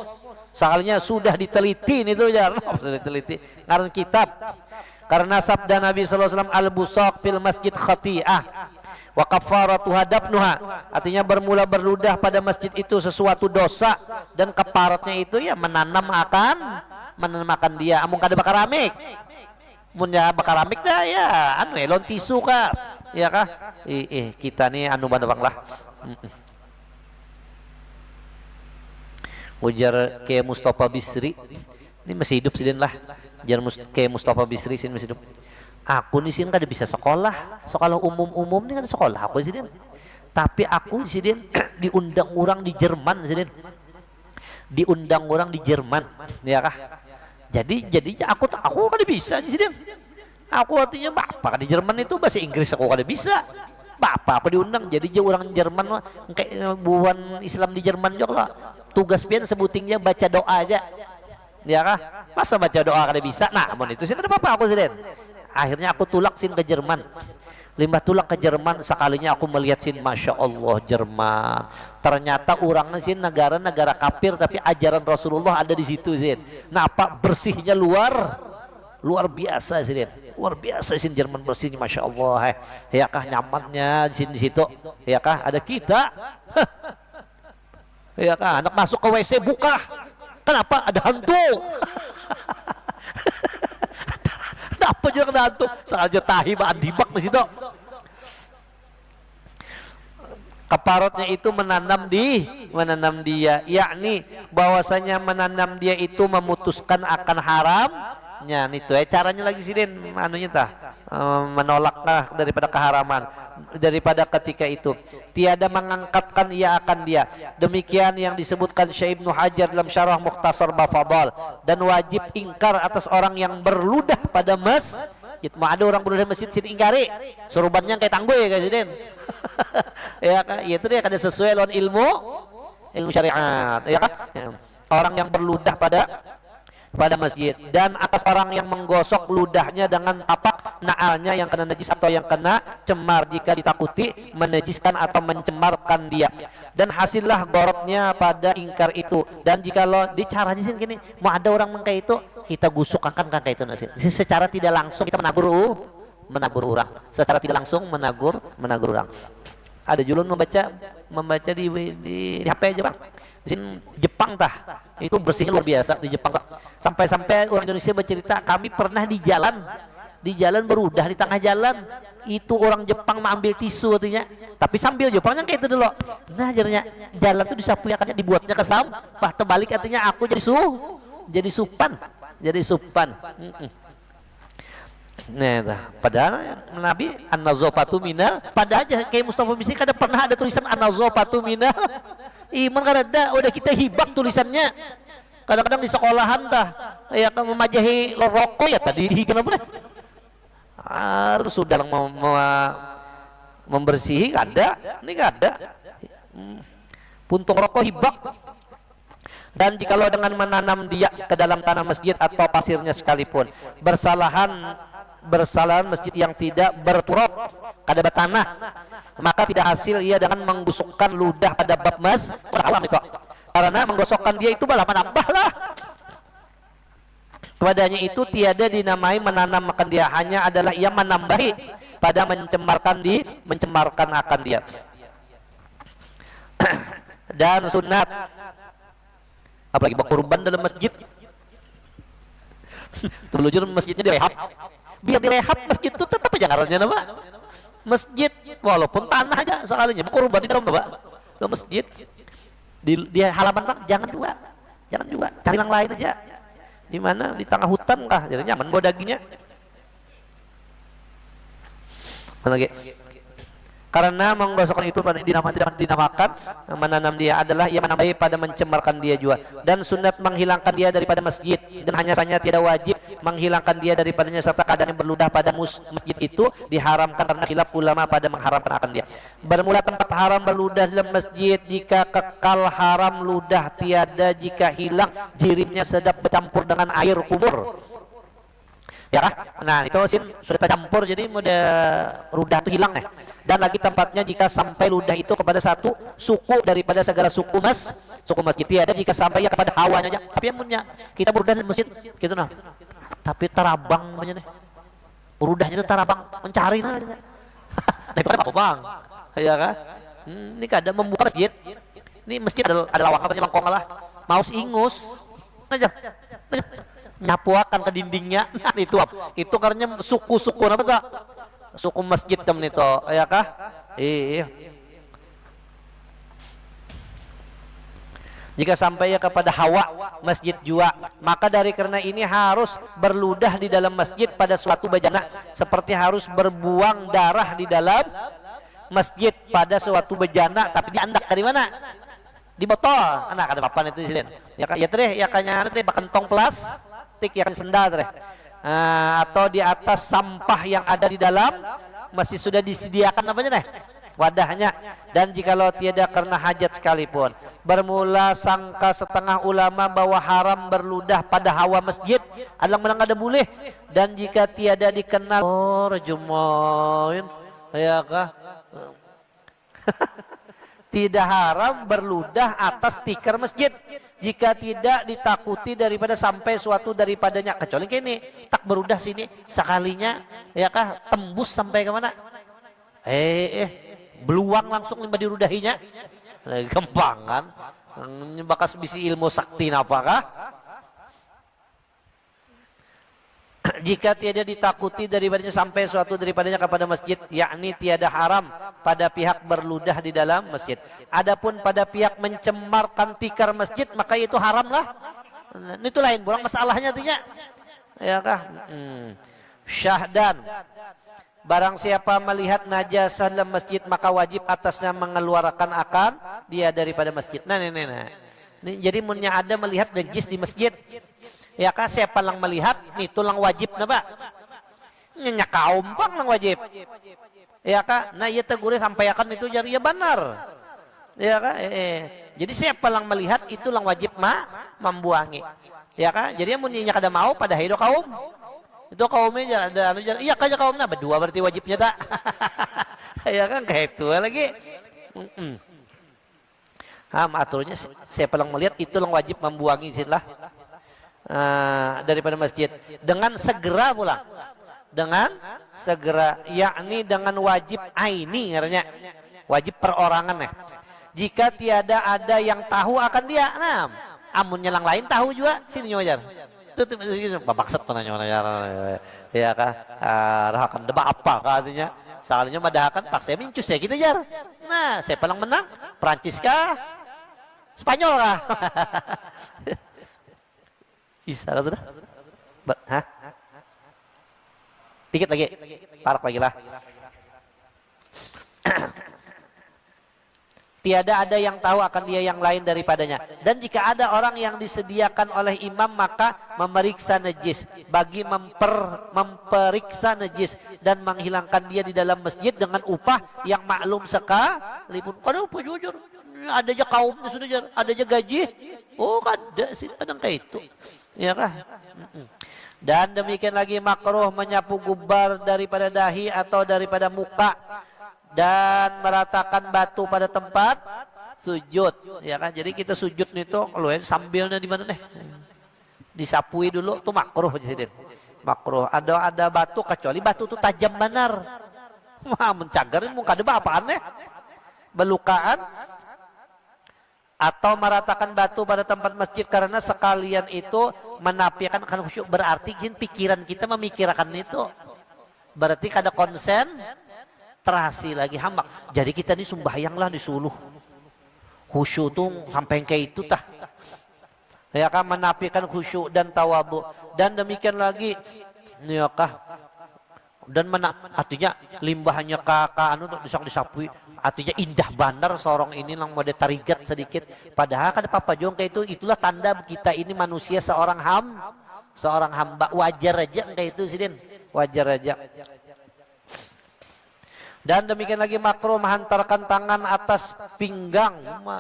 soalnya sudah diteliti itu jangan sudah diteliti ngaran kitab. Karena sabda Nabi SAW, al-busaq fil masjid khati'ah wa kafaratuha dafnuha, artinya bermula berludah pada masjid itu sesuatu dosa, dan kafaratnya itu ya menanamkan dia. Amung kada bakaramik, munnya bakaramik dah ya anu elon tisu kah, ya kah? Kita nih anu bandabang lah. Ujar ke Mustafa Bisri, ini masih hidup sih lah. Jar ke Mustafa Bisri sini masih hidup. Aku di sini kada bisa sekolah umum ini kan sekolah aku di sini. Tapi aku di sini diundang orang di Jerman di sini. Diundang orang di Jerman, ya kah? Jadi aku kada bisa di sini. Aku artinya bapak di Jerman itu bahasa Inggris aku kada bisa. Bapak apa diundang jadi orang Jerman mah kayak buan Islam di Jerman juga lah. Tugas pian sebutingnya baca doa aja. Ya kah? Masa baca doa kada bisa? Nah, amun itu sih kada apa-apa aku sih. Akhirnya aku tulak sin ke Jerman. Limbah tulak ke Jerman sekalinya aku melihat sin, masya Allah Jerman. Ternyata orangnya sin negara-negara kafir tapi ajaran Rasulullah ada di situ sin. Nah, apa bersihnya luar biasa sin. Luar biasa sin Jerman bersihnya, masya Allah. Ya kah, nyamannya di situ. Ya kah, ada kita. Ya kah, anak masuk ke WC buka. Kenapa? Ada hantu. Apa juga kena hantu? Saja tahi dibak di situ. Kaparotnya itu menanam dia, yakni bahwasanya menanam dia itu memutuskan akan haramnya. Itu caranya lagi sidin anunya tah menolaklah daripada keharaman, daripada ketika itu tiada mengangkatkan ia akan dia. Demikian yang disebutkan Syekh Ibnu Hajar dalam Syarah Mukhtasar Bafadal. Dan wajib ingkar atas orang yang berludah pada masjid. Mau ada orang berludah masjid sini ingkari, surubannya kayak tangguh ya sidin. Ya kan, itu dia kada sesuai dengan ilmu syariat, ya kan? Orang yang berludah pada masjid, dan atas orang yang menggosok ludahnya dengan tapak naalnya yang kena najis atau yang kena cemar jika ditakuti menajiskan atau mencemarkan dia, dan hasillah gorotnya pada ingkar itu. Dan jika lo dicaranya sih gini, mau ada orang mengkai itu kita gusuk akan kangkai itu nasi. Secara tidak langsung kita menagur orang, secara tidak langsung menagur orang. Ada julun membaca di HP aja bang. Di Jepang tah itu bersihnya luar biasa di Jepang tah. Sampai orang Indonesia bercerita, kami pernah di jalan berudah di tengah jalan, itu orang Jepang mengambil tisu artinya, tapi sambil Jepangnya kayak itu dulu. Nah jadinya jalan itu disapu ya, dibuatnya ke sampah terbalik artinya aku jadi supan. Nah, padahal Nabi an-nazafatu minal, pada aja kayak Mustafa Misri kada pernah ada tulisan an-nazafatu minal iman, kada ada. Udah kita hibak tulisannya. Kadang-kadang di sekolahan dah ya kan memajahi rokok ya tadi kenapa deh? Harus sudah membersihi kada, ini kada. Puntung rokok hibak. Dan jikalau dengan menanam dia ke dalam tanah masjid atau pasirnya sekalipun, bersalahan masjid yang tidak berturap kada bertanah, maka tidak hasil ia dengan menggusukkan ludah pada bab mas haram itu. Karena menggosokkan dia itu malah menambahlah kepadanya, itu tiada dinamai menanam akan dia, hanya adalah ia menambahi pada mencemarkan akan dia. Dan sunat apalagi berkurban dalam masjid. Terlujur masjidnya direhab, biar direhab masjid itu tetap aja ngarannya nama masjid, walaupun tanah aja sekalinya berkurban di dalam masjid. Di halaman bang, jangan juga cari yang lain aja. Di mana di tengah hutan kah, jadi nyaman bawa dagingnya. Mana lagi? Karena menggosokkan itu tidak dinamakan menanam dia, adalah ia menambahi pada mencemarkan dia juga. Dan sunat menghilangkan dia daripada masjid, dan hanya saja tidak wajib menghilangkan dia daripadanya, serta keadaan yang berludah pada masjid itu diharamkan karena khilaf ulama pada mengharamkan akan dia. Bermula tempat haram berludah dalam masjid, jika kekal haram ludah tiada, jika hilang jiritnya sedap bercampur dengan air kubur. Ya kah? Nah itu sudah tercampur, jadi mudah ludah itu hilang ya. Dan lagi tempatnya jika sampai ludah itu kepada satu suku daripada segala suku masjid, tiada jika sampai ya kepada hawanya aja. Tapi yang punya kita berudah di masjid gitu nah, tapi terabang namanya nih, berudahnya itu terabang mencari nah. Nah itu kan apa bang? Ya kan? Ini kada membuka masjid. Ini masjid ada lawak apa bangkong lah, maus ingus aja. Nyapuakan ke dindingnya. Nah, itu karena suku-suku apa tak? Suku masjid temen itu, ya kah? Iya. Jika sampai ya kepada hawa masjid jua, maka dari karena ini harus berludah di dalam masjid pada suatu bejana, seperti harus berbuang darah di dalam masjid pada suatu bejana, tapi diandak dari mana? Di botol. Anak ada papan itu sini. Ya teh ya kanya teh bakentong plastik yang sendal teh. Atau di atas sampah yang ada di dalam masih sudah disediakan namanya teh wadahnya. Dan jikalau tiada karena hajat sekalipun, bermula sangka setengah ulama bahwa haram berludah pada hawa masjid adalah menang ada boleh, dan jika tiada dikenal jumoin ya kah tidak haram berludah atas tikar masjid jika tidak ditakuti daripada sampai suatu daripadanya, kecuali kini tak berudah sini sekalinya ya kah tembus sampai ke mana beluang langsung limba dirudahinya gempangan bakas bisi ilmu sakti apakah jika tiada ditakuti daripadanya sampai suatu daripadanya kepada masjid, yakni tiada haram pada pihak berludah di dalam masjid. Adapun pada pihak mencemarkan tikar masjid, maka itu haram lah. Itu lain burang masalahnya artinya ya kah syahdan, barang siapa melihat najasa dalam masjid maka wajib atasnya mengeluarkan akan dia daripada masjid. Nah. Ini jadi munnya ada melihat najis di masjid, ya kah siapa lang melihat itu lang wajib na ba? Nya kaum pang lang wajib. Ya kah? Nah ieu teh gurih sampaikan itu jadi ya benar. Ya kah? Jadi siapa lang melihat itu lang wajib membuangi. Ya kah? Jadi mun nya kada mau pada hidup kaum. Itu kaumnya ada anu iya kaja kaumna berdua berarti wajibnya tak. Ya kan kayak itu lagi. Aturnya siapa lang melihat itu lang wajib membuangi sinlah. Daripada masjid dengan segera pula, dengan segera, yakni dengan wajib aini ngaranya, wajib perorangan ya. Jika tiada ada yang tahu akan dia, nah amun nyelang lain tahu juga sini nyojar tutup babaksat nanya ya kah rahakan deba apa katanya soalnya madahakan paksa mincus ya gitu jar. Nah saya paling menang Prancis kah Spanyol kah bisa kan sudah dikit lagi tarik lagi lah. Tiada ada yang tahu akan dia yang lain daripadanya. Dan jika ada orang yang disediakan oleh imam maka memeriksa najis, bagi memperiksa najis dan menghilangkan dia di dalam masjid dengan upah yang maklum sekalipun. Kada upah jujur. Ada aja kaumnya sudah jar, ada aja gaji. Oh kada sih kadang kayak itu. Ya kah? Dan demikian lagi makruh menyapu gubar daripada dahi atau daripada muka dan meratakan batu pada tempat sujud, ya kan? Jadi kita sujud itu kalau sambilnya di mana nih? Disapui dulu tuh makruh jadi makruh. Ada batu kecuali batu itu tajam benar. Wah mencagarin muka ada apaan nih? Belukaan atau meratakan batu pada tempat masjid karena sekalian itu menafikan kan khusyuk, berarti pikiran kita memikirkan itu. Berarti kada konsen terasi lagi hamak. Jadi kita ini sembahyanglah disuluh. Khusyuk tuh sampai kayak itu tah. Ya kan menafikan khusyuk dan tawadhu. Dan demikian lagi ya kah. Dan artinya limbahnya kakak anu untuk disapui. Artinya indah bandar sorong ini lang mode tarigat sedikit. Padahal kada apa-apa jong kayak itu, itulah tanda kita ini manusia seorang hamba, wajar aja kayak itu sidin. Wajar aja. Dan demikian lagi makruh menghantarkan tangan atas pinggang,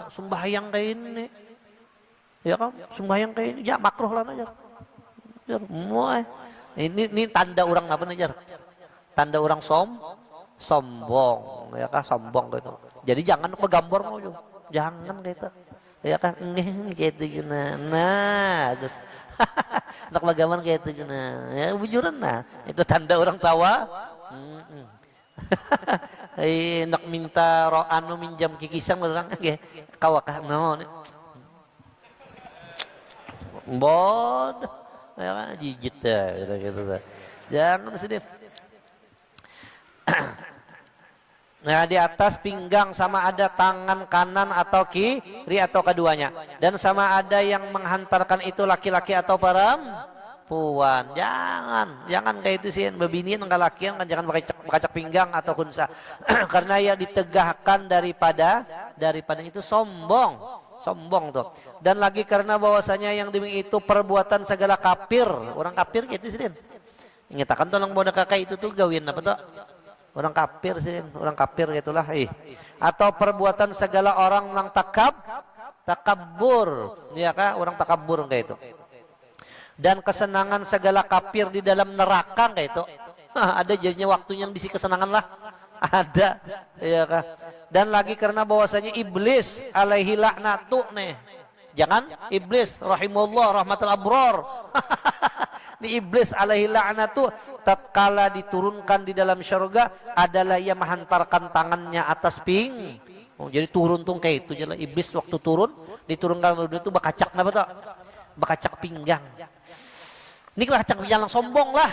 sembahyang kayak ini, ya kan, sembahyang kayak ini, ya makruh lah aja. Ini tanda orang apa nih tanda orang sombong, ya kan, sombong gitu. Jadi jangan kegambar mau juga, jangan gitu, ya kan, gitu gina, nah, terus nak bagaimana gitu gina, ya bujuran nah, itu tanda orang tawa. Nak minta anu minjam kikisang orang ke kawakah no bod ya jijit ya gitu jangan sedih. Nah, di atas pinggang, sama ada tangan kanan atau kiri atau keduanya. Dan sama ada yang menghantarkan itu laki-laki atau perempuan. Jangan kayak itu sih. Bebinian enggak lakian kan, jangan pakai pinggang atau kunsa. Karena ya ditegahkan daripada itu sombong. Sombong tuh. Dan lagi karena bahwasanya yang demikian itu perbuatan segala kafir. Orang kafir gitu sih. Ingatakan tolong bodoh kakak itu tuh gawin apa tuh? Orang kafir sih, orang kafir gitulah. Atau perbuatan segala orang yang takabur, ya kah? Orang takabur kayak itu. Dan kesenangan segala kafir di dalam neraka kayak itu. Ada jadinya waktunya yang bisi kesenangan lah. Ada, ya kah? Dan lagi karena bahwasanya iblis alaihi laknatu nih. Jangan iblis rahimullah rahmatul abrar. Ini iblis alaihi laknatu tatkala diturunkan di dalam syurga adalah ia menghantarkan tangannya atas jadi turun tuh kayak itu jelas iblis waktu turun diturunkan itu bakacak apa tuh? Bakacak pinggang. Ini bakacak pinggang sombong lah.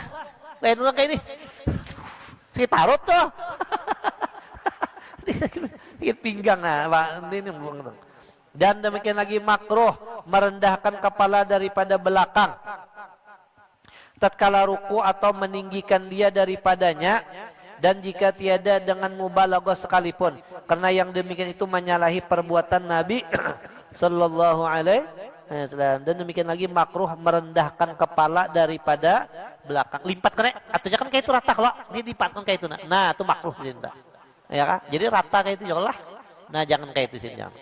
Lain orang kayak ini. Si tarot tuh. Sakit pinggang ini tuh. Dan demikian lagi makruh merendahkan kepala daripada belakang tatkala ruku atau meninggikan dia daripadanya, dan jika tiada dengan mubalaghah sekalipun, karena yang demikian itu menyalahi perbuatan Nabi sallallahu alaihi wasallam. Dan demikian lagi makruh merendahkan kepala daripada belakang. Lipat kene atunya kan kayak itu rata kalau ini dipatkan kayak itu. Nah, itu makruh cinta. Ya kan? Jadi rata kayak itu janganlah. Nah, jangan kayak itu sih jangan.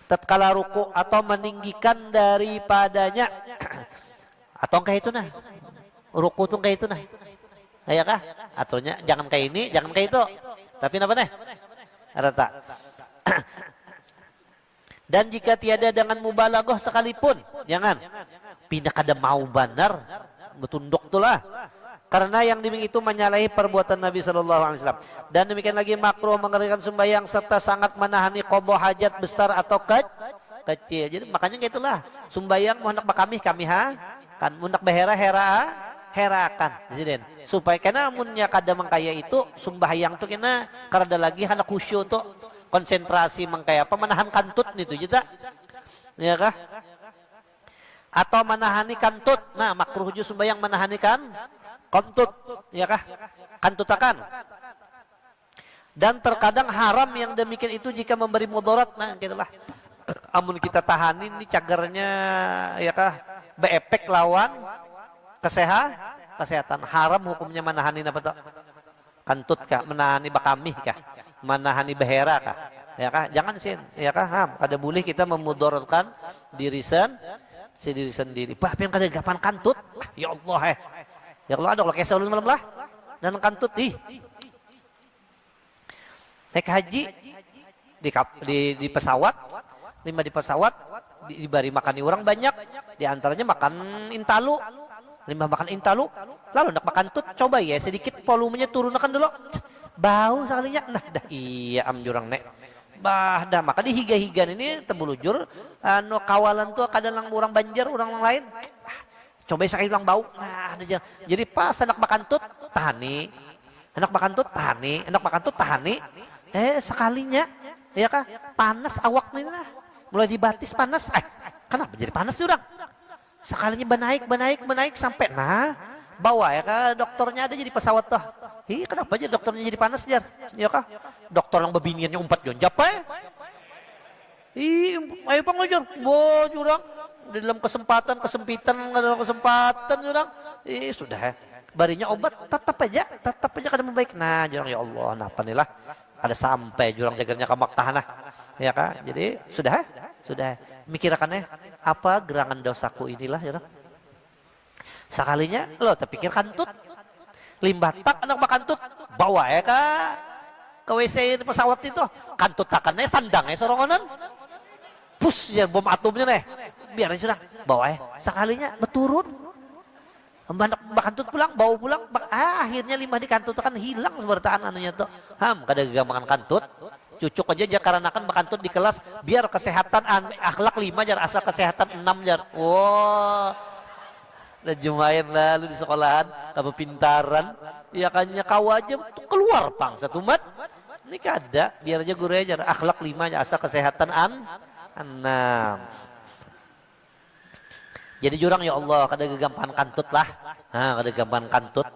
Tatkala ruku atau meninggikan daripadanya atau kayak itu nah ruku tuh kayak itu nah ya kah aturnya jangan kayak ini jangan kayak itu tapi apa nih rata. Dan jika tiada dengan mubalaghah sekalipun jangan pindah kada mau benar betunduk tulah karena yang demikian itu menyalahi perbuatan Nabi sallallahu alaihi wasallam. Dan demikian lagi makruh mengerjakan sembahyang serta sangat menahani qada hajat besar atau kecil. Jadi makanya kayak itulah sembahyang mau hendak kami kan hendak herakan jadi supaya kena amunnya kada mangkaya itu sembahyang tuh kena karena lagi hendak khusyuk tuh konsentrasi mangkaya apa menahan kantut itu juga ya kah atau menahani kantut. Nah makruh juga sembahyang menahani kantut ya kah kantutakan. Dan terkadang haram yang demikian itu jika memberi mudarat. Nah gitulah amun kita tahanin ini cagarnya ya kah beefek lawan kesehatan. Haram hukumnya menahanin apa tuh kantut kah menahani bakamih kah menahani behera kah ya kah jangan sih ya kah ham kada boleh kita memudaratkan diri sendiri. Bah pengen kada gapan kantut ya Allah ya Allah ada kalau kesal malam lah dan kantut naik haji di pesawat di pesawat diberi makani orang banyak diantaranya makan intalu makan intalu lalu nak makan tut coba ya sedikit volumenya turunkan dulu bau sekalinya nah dah iya am jurang nek bah dah maka di higa-higan ini tebulujur anu kawalan tuh kadang lang orang Banjar orang lain coba sekali ulang bau nah jadi pas anak makan tut tahani anak makan tut tahani sekalinya ya kah panas awak nih lah mulai dibatis panas kenapa jadi panas jurang sekalinya benaik sampai nah bawa ya kah dokternya ada jadi pesawat tuh kenapa aja dokternya jadi panas jar ya kah dokter yang bebiniannya umpat jonjap ayo pangujur jurang di dalam dalam kesempatan jurang sudah barinya obat tetap aja kada membaik nah jurang ya Allah napa nih lah ada sampai jurang jagarnya ke Makkah nah ya kah jadi sudah mikirkannya apa gerangan dosaku inilah jurang sekalinya lo terpikir kantut limbah tak anak makan tut bawa ya kah ke WC pesawat itu kantut takannya sandangnya sorongonan pus ya bom atomnya nih biar sudah bawa ya sekalinya beturun makan tut pulang bawa pulang akhirnya limbah di kantut kan hilang sebertaan anunya tuh kada gak makan kantut cucuk aja karena kan makan tut di kelas biar kesehatan akhlak 5 jar asal kesehatan 6 jar wow udah jumain lalu di sekolahan apa pintaran Ya kan kau aja tuh keluar pang satu mat. Ini kada, biar aja guru ajar akhlak 5 asa kesehatan enam. Jadi jurang ya Allah kada gampang kantut lah. Kada gampang kantut.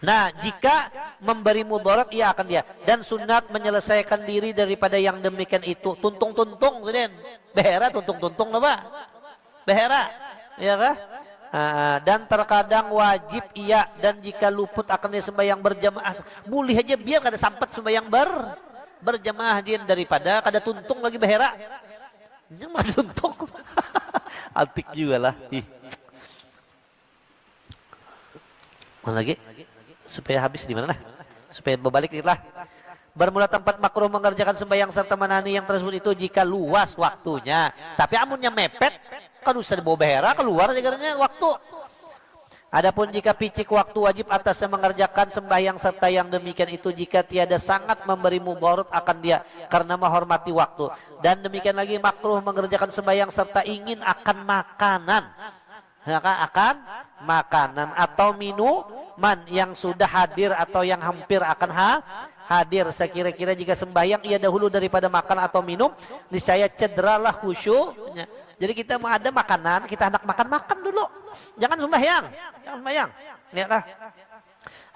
Nah, jika memberi mudarat ia akan dia dan sunat menyelesaikan diri daripada yang demikian itu. Tuntung-tuntung seden. Behera tuntung-tuntung lah, Pak. Behera. Ya kah? Dan terkadang wajib ia dan jika luput akan dia sembahyang berjamaah. Boleh aja biar kada sampai sembahyang berjamaah dia daripada kada tuntung lagi behera. Jangan tuntung. Altik juga lah. Mana lagi? Supaya habis di mana lah, supaya berbalik dikit lah. Bermula tempat makruh mengerjakan sembahyang serta menani yang tersebut itu jika luas waktunya. Tapi amunnya mepet, kan usah dibawa behera keluar jagarnya waktu. Adapun jika picik waktu wajib atasnya mengerjakan sembahyang serta yang demikian itu jika tiada sangat memberi mudarat akan dia karena menghormati waktu. Dan demikian lagi makruh mengerjakan sembahyang serta ingin akan makanan. Akan makanan atau minuman yang sudah hadir atau yang hampir akan hadir. Sekira-kira jika sembahyang ia dahulu daripada makan atau minum, niscaya cederalah khusyuknya. Jadi kita mau ada makanan, kita hendak makan dulu. Jangan sembahyang. Ya kah?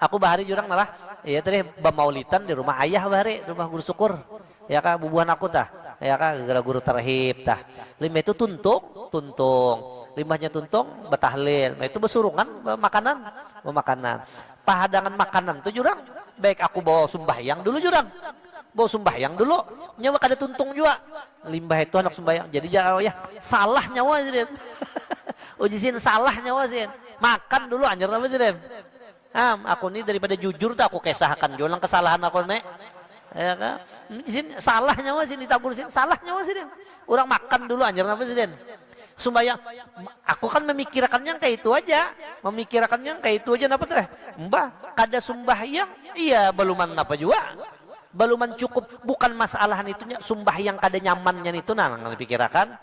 Aku bahari jurang malah, ya tadi bamaulitan di rumah ayah bahari, rumah guru syukur. Ya kah, bubuhan aku tah. Ya kah, gara guru terhib tah. Lima itu tuntung. Limbahnya tuntung, betahlil. Nah, itu besurungan makanan. Pahadangan makanan tuh jurang. Baik aku bawa sembahyang dulu jurang. Bawa sembahyang dulu. Nyawa kada tuntung juga. Limbah itu anak sembahyang. Jadi jangan ya salah nyawa sih. Ujisin salah nyawa sih. Makan dulu anjir apa sih. Aku nih daripada jujur tuh aku kesahkan jualan kesalahan aku nek. Ya kan? Salah nyawa sih ditagur sih. Salah nyawa sih. Orang makan dulu anjir apa sih. Sembahyang, aku kan memikirkannya kayak itu aja, napa teh? Mbah, kada sembahyang, iya beluman apa juga, beluman cukup, bukan masalahan itunya, sembahyang kada nyamannya itu nah dipikirkan,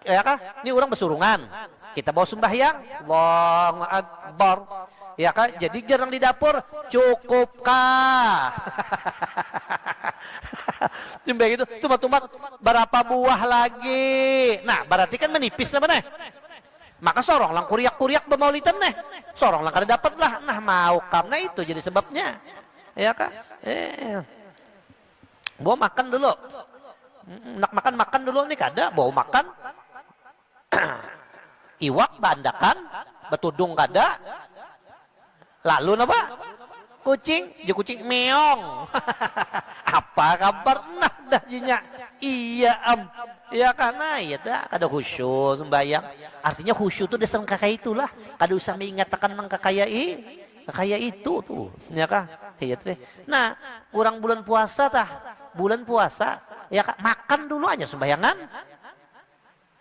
ya kah? Ini orang besurungan, kita bawa sembahyang, Allahu Akbar, ya kah? Jadi jarang di dapur, cukupkah? Jembek itu tumat-tumat berapa buah lagi. Nah, berarti kan menipis namanya. Maka sorong lang kuriak-kuriak bemaulitan nih. Sorong lang kada dapat lah. Nah, mau karena itu jadi sebabnya. Ya kah? Bawa makan dulu. Nak makan dulu nih kada, bawa makan. Iwak bandakan, betudung kada. Lalu napa? Kucing meong. Apa kabar? Nah dah jinya. Iya ya karena ya dah kada khusyuk sembahyang. Artinya khusyuk itu dasar kakak itulah. Kada usah mengatakan nang kakaya itu tuh. Ya kah? Iya teh. Nah, orang bulan puasa ya kak makan dulu aja sembahyangan.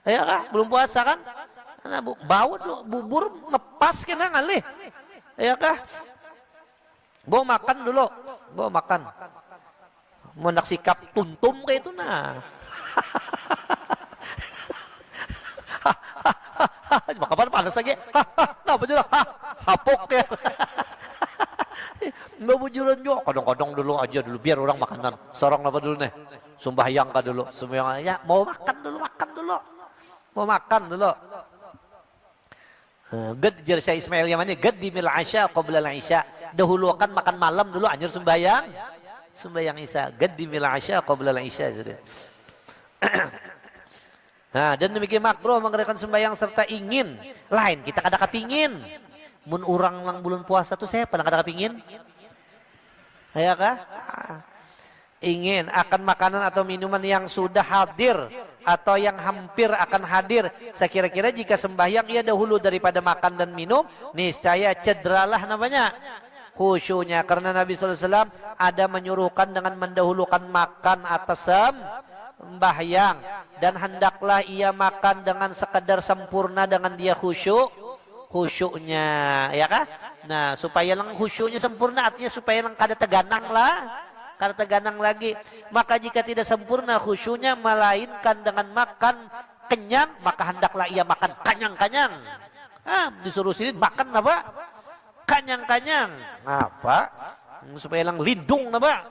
Ya kah? Belum puasa kan? Nah, bawa dulu bubur ngepas kena ngalih. Ya kah? Bawa makan dulu, bawa makan. Mau nak sikap tuntum kayak itu nah. Kapan panas lagi? Apa juga? Hapok ya. Mbak bujuran juga. Kadang-kadang dulu aja dulu biar orang makanan. Sorong apa dulu nih? Sembahyang ka dulu. Sembahyang ya mau makan dulu. Mau makan dulu. Ged jar saya Ismail yang mana ged di mil asya qabla al isya, dahulukan makan malam dulu anjur sembahyang isya, ged di mil asya qabla al isya. Nah, dan demikian makruh mengerjakan sembahyang serta ingin lain kita kada kepingin mun urang lang bulan puasa tuh saya pernah kada kepingin ya kah ingin akan makanan atau minuman yang sudah hadir atau yang hampir akan hadir. Sekira-kira jika sembahyang ia dahulu daripada makan dan minum, niscaya cederalah namanya khusyuknya. Karena Nabi SAW ada menyuruhkan dengan mendahulukan makan atas sembahyang. Dan hendaklah ia makan dengan sekadar sempurna dengan dia khusyuknya. Ya kah? Nah, supaya lang khusyuknya sempurna artinya supaya lang kada teganang lah. Karena teganang lagi, maka jika tidak sempurna khusyuknya melainkan dengan makan kenyang, maka hendaklah ia makan kanyang-kanyang. Disuruh sini makan na ba? Kanyang-kanyang. Ngapa? Supaya lang lindung na ba?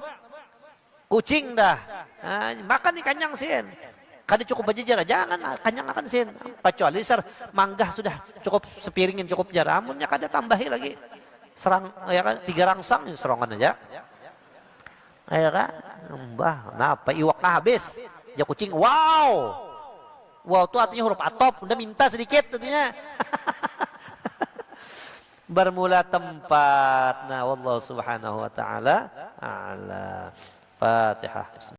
Kucing dah. Makan ni kanyang sin. Kada cukup aja jara, jangan kanyang akan sin. Kecuali sir manggah sudah cukup sepiringin cukup jara. Amunnya kada tambahi lagi. Serang ya kan 3 rangsang serongan aja. Ya kan? Mbah, napa iwak na habis. Ya kucing, wow. Wow itu artinya huruf atop, udah minta sedikit artinya. Bermula tempat. Nah, wallahu subhanahu wa ta'ala a'la. Fatihah.